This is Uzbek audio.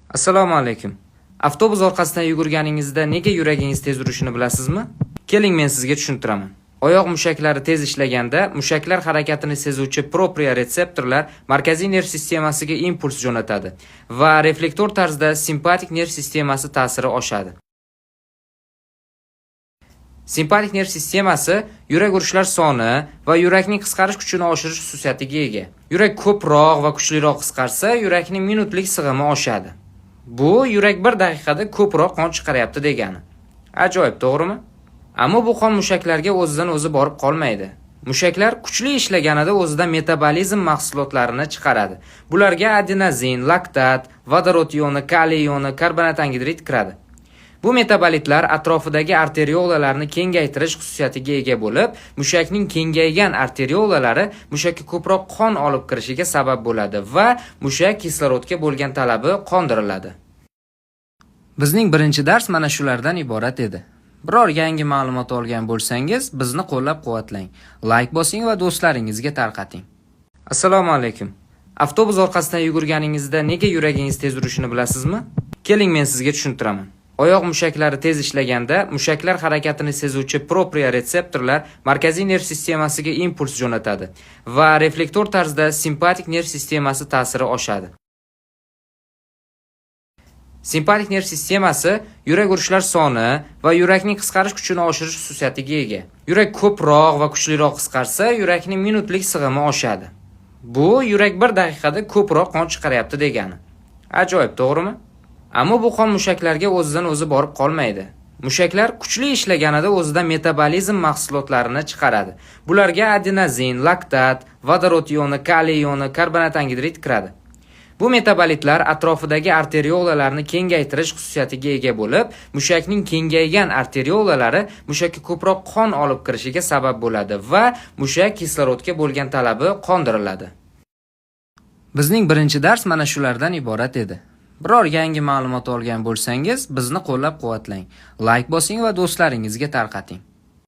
Assalomu alaykum. Avtobus orqasidan yugurganingizda nega yuragingiz tez urishini bilasizmi? Keling, men sizga tushuntiraman. Oyoq mushaklari tez ishlaganda, mushaklar harakatini sezuvchi proprioretseptorlar markaziy nerv sistemasiga impuls jo'natadi va reflektor tarzda simpatik nerv sistemasi ta'siri oshadi. Simpatik nerv sistemasi yurak urishlar soni va yurakning qisqarish kuchini oshirish xususiyatiga ega. Yurak ko'proq va kuchliroq qisqarsa, yurakning minutlik sig'imi oshadi. Bu yurak 1 daqiqada ko'proq qon chiqaryapti degani. Ajoyib, to'g'rimi? Ammo bu qon mushaklarga o'zidan o'zi borib qolmaydi. Mushaklar kuchli ishlaganida o'zida metabolizm mahsulotlarini chiqaradi. Bularga adenozin, laktat, vodorod ioni, kaliy ioni, karbonat angidrid kiradi. Bu metabolitlar atrofidagi arteriolalarni kengaytirish xususiyatiga ega bo'lib, mushakning kengaygan arteriolalari mushakka ko'proq qon olib kirishiga sabab bo'ladi va mushak kislorodga bo'lgan talabi qondiriladi. Bizning birinchi dars mana shulardan iborat edi. Biror yangi ma'lumot olgan bo'lsangiz, bizni qo'llab-quvvatlang. Like bosing va do'stlaringizga tarqating. Assalomu alaykum. Avtobus orqasidan yugurganingizda nega yuragingiz tez urishini bilasizmi? Keling, men sizga tushuntiraman. Oyoq mushaklari tez ishlaganda, mushaklar harakatini sezuvchi proprioretseptorlar markaziy nerv sistemasiga impuls jo'natadi va reflektor tarzda simpatik nerv sistemasi ta'siri oshadi. Simpatik nerv sistemasi yurak urishlar soni va yurakning qisqarish kuchini oshirish xususiyatiga ega. Yurak ko'proq va kuchliroq qisqarsa, yurakning minutlik sig'imi oshadi. Bu yurak 1 daqiqada ko'proq qon chiqaryapti degani. Ajoyib, to'g'rimi? Ammo bu qon mushaklarga o'zidan o'zi borib qolmaydi. Mushaklar kuchli ishlaganida o'zida metabolizm mahsulotlarini chiqaradi. Bularga adenozin, laktat, vodorod ioni, kaliy ioni, karbonat angidrid kiradi. Bu metabolitlar atrofidagi arteriolalarni kengaytirish xususiyatiga ega bo'lib, mushakning kengaygan arteriolalari mushakka ko'proq qon olib kirishiga sabab bo'ladi va mushak kislorodga bo'lgan talabi qondiriladi. Bizning birinchi dars mana shulardan iborat edi. Biror yangi ma'lumot olgan bo'lsangiz, bizni qo'llab-quvvatlang. Like bosing va do'stlaringizga tarqating.